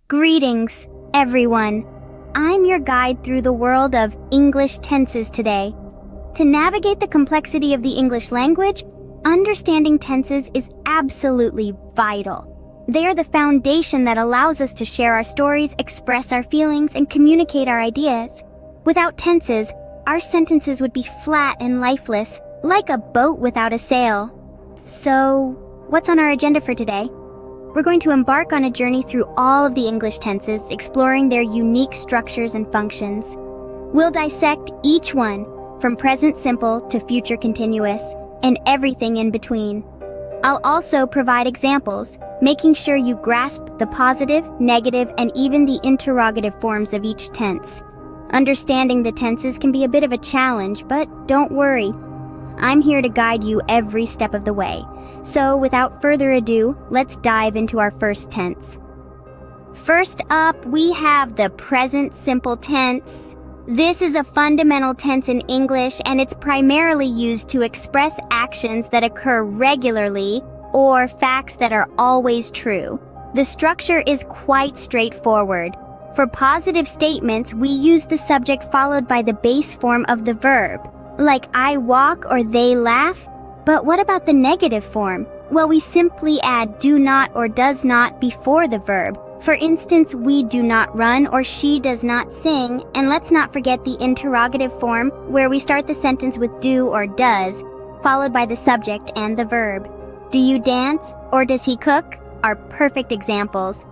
Greetings, everyone. I'm your guide through the world of English tenses today. To navigate the complexity of the English language, understanding tenses is absolutely vital. They are the foundation that allows us to share our stories, express our feelings, and communicate our ideas. Without tenses, our sentences would be flat and lifeless, like a boat without a sail. So, what's on our agenda for today? We're going to embark on a journey through all of the English tenses, exploring their unique structures and functions. We'll dissect each one, from present simple to future continuous, and everything in between. I'll also provide examples, making sure you grasp the positive, negative, and even the interrogative forms of each tense. Understanding the tenses can be a bit of a challenge, but don't worry. I'm here to guide you every step of the way. So without further ado, let's dive into our first tense. First up, we have the present simple tense. This is a fundamental tense in English, and it's primarily used to express actions that occur regularly or facts that are always true. The structure is quite straightforward. For positive statements, we use the subject followed by the base form of the verb, like I walk or they laugh. But what about the negative form? Well, we simply add do not or does not before the verb. For instance, we do not run or she does not sing, and let's not forget the interrogative form where we start the sentence with do or does, followed by the subject and the verb. Do you dance or does he cook are perfect examples.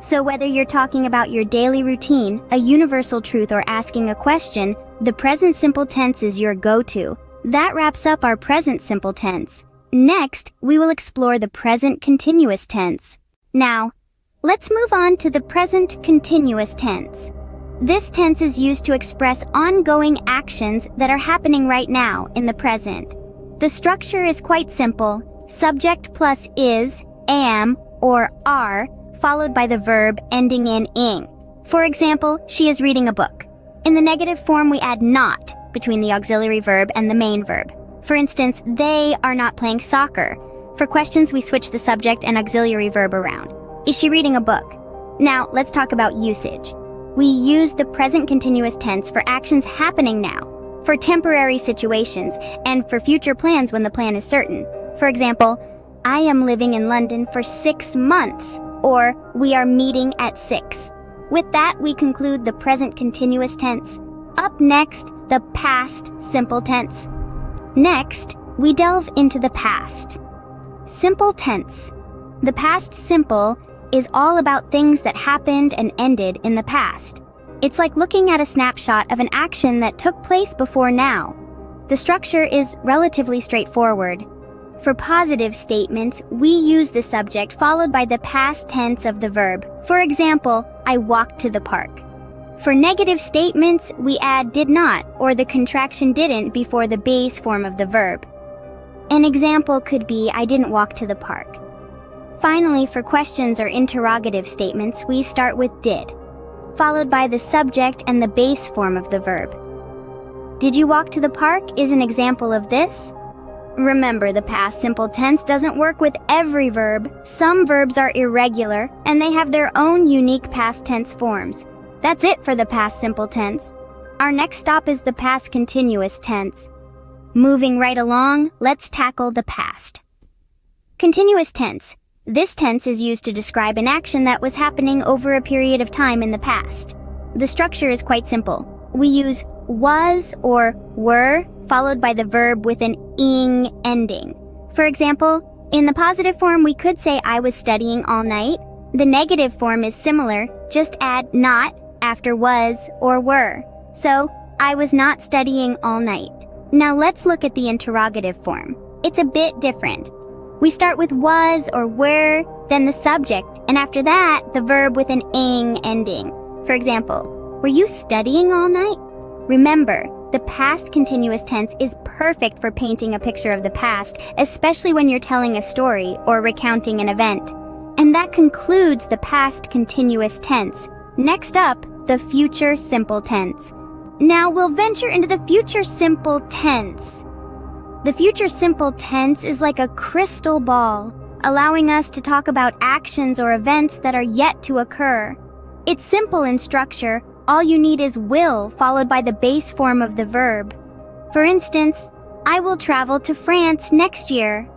So whether you're talking about your daily routine, a universal truth, or asking a question, the present simple tense is your go-to. That wraps up our present simple tense. Next, we will explore the present continuous tense. Now, let's move on to the present continuous tense. This tense is used to express ongoing actions that are happening right now in the present. The structure is quite simple. Subject plus is, am, or are, followed by the verb ending in ing. For example, she is reading a book. In the negative form, we add not between the auxiliary verb and the main verb. For instance, they are not playing soccer. For questions, we switch the subject and auxiliary verb around. Is she reading a book? Now, let's talk about usage. We use the present continuous tense for actions happening now, for temporary situations, and for future plans when the plan is certain. For example, I am living in London for 6 months, or we are meeting at 6. With that, we conclude the present continuous tense. Up next, the past simple tense. Next, we delve into the past. Simple tense. The past simple is all about things that happened and ended in the past. It's like looking at a snapshot of an action that took place before now. The structure is relatively straightforward. For positive statements, we use the subject followed by the past tense of the verb. For example, I walked to the park. For negative statements, we add did not or the contraction didn't before the base form of the verb. An example could be I didn't walk to the park. Finally, for questions or interrogative statements, we start with did, followed by the subject and the base form of the verb. Did you walk to the park is an example of this. Remember, the past simple tense doesn't work with every verb. Some verbs are irregular, and they have their own unique past tense forms. That's it for the past simple tense. Our next stop is the past continuous tense. Moving right along, let's tackle the past. Continuous tense. This tense is used to describe an action that was happening over a period of time in the past. The structure is quite simple. We use was or were, followed by the verb with an ing ending. For example, in the positive form, we could say I was studying all night. The negative form is similar, just add not after was or were. So, I was not studying all night. Now let's look at the interrogative form. It's a bit different. We start with was or were, then the subject, and after that, the verb with an ing ending. For example, were you studying all night? Remember, the past continuous tense is perfect for painting a picture of the past, especially when you're telling a story or recounting an event. And that concludes the past continuous tense. Next up, the future simple tense. Now we'll venture into the future simple tense. The future simple tense is like a crystal ball, allowing us to talk about actions or events that are yet to occur. It's simple in structure. All you need is will followed by the base form of the verb. For instance, I will travel to France next year.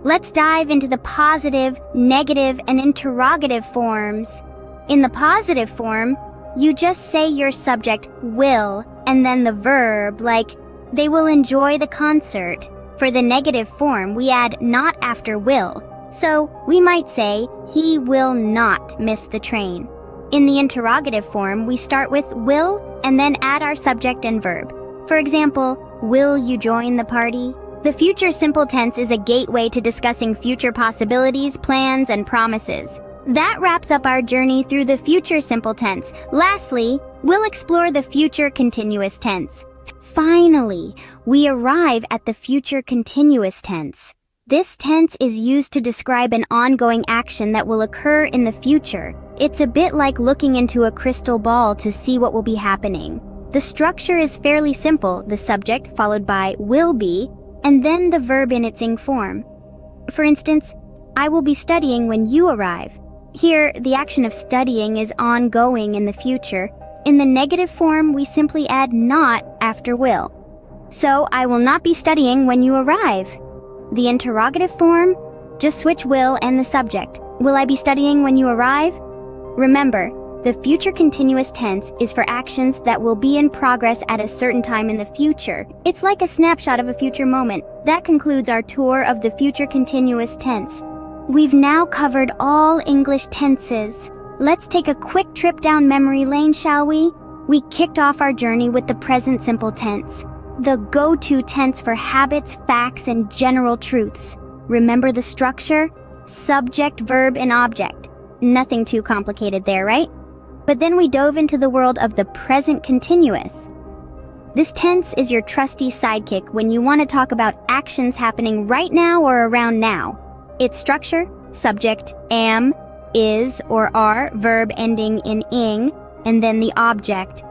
Let's dive into the positive, negative, and interrogative forms. In the positive form, you just say your subject will and then the verb, like, they will enjoy the concert. For the negative form, we add not after will. So we might say, he will not miss the train. In the interrogative form, we start with will and then add our subject and verb. For example, will you join the party? The future simple tense is a gateway to discussing future possibilities, plans, and promises. That wraps up our journey through the future simple tense. Lastly, we'll explore the future continuous tense. Finally, we arrive at the future continuous tense. This tense is used to describe an ongoing action that will occur in the future. It's a bit like looking into a crystal ball to see what will be happening. The structure is fairly simple, the subject followed by will be, and then the verb in its ing form. For instance, I will be studying when you arrive. Here, the action of studying is ongoing in the future. In the negative form, we simply add not after will. So, I will not be studying when you arrive. The interrogative form, just switch will and the subject. Will I be studying when you arrive? Remember, the future continuous tense is for actions that will be in progress at a certain time in the future. It's like a snapshot of a future moment. That concludes our tour of the future continuous tense. We've now covered all English tenses. Let's take a quick trip down memory lane, shall we? We kicked off our journey with the present simple tense, the go-to tense for habits, facts, and general truths. Remember the structure? Subject, verb, and object. Nothing too complicated there, right? But then we dove into the world of the present continuous. This tense is your trusty sidekick when you want to talk about actions happening right now or around now. Its structure, subject, am, is or are, verb ending in ing, and then the object.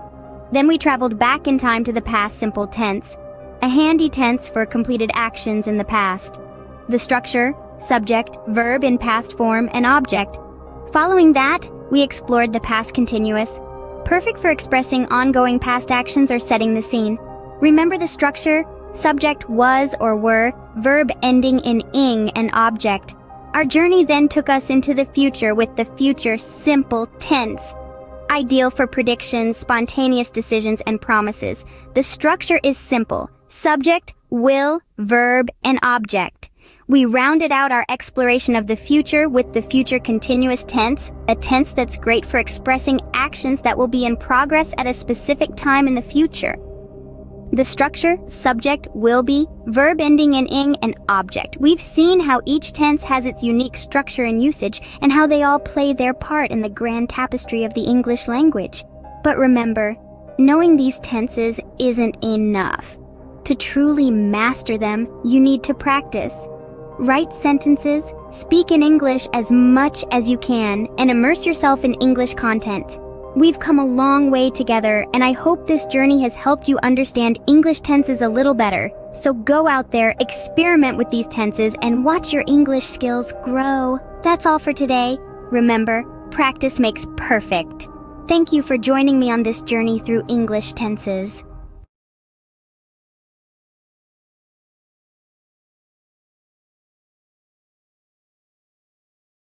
Then we traveled back in time to the past simple tense, a handy tense for completed actions in the past. The structure, subject, verb in past form, and object. Following that, we explored the past continuous, perfect for expressing ongoing past actions or setting the scene. Remember the structure? Subject was or were, verb ending in ing, and object. Our journey then took us into the future with the future simple tense, ideal for predictions, spontaneous decisions, and promises. The structure is simple: subject, will, verb, and object. We rounded out our exploration of the future with the future continuous tense, a tense that's great for expressing actions that will be in progress at a specific time in the future. The structure, subject, will be, verb ending in ing, and object. We've seen how each tense has its unique structure and usage, and how they all play their part in the grand tapestry of the English language. But remember, knowing these tenses isn't enough. To truly master them, you need to practice. Write sentences, speak in English as much as you can, and immerse yourself in English content. We've come a long way together, and I hope this journey has helped you understand English tenses a little better. So go out there, experiment with these tenses, and watch your English skills grow. That's all for today. Remember, practice makes perfect. Thank you for joining me on this journey through English tenses.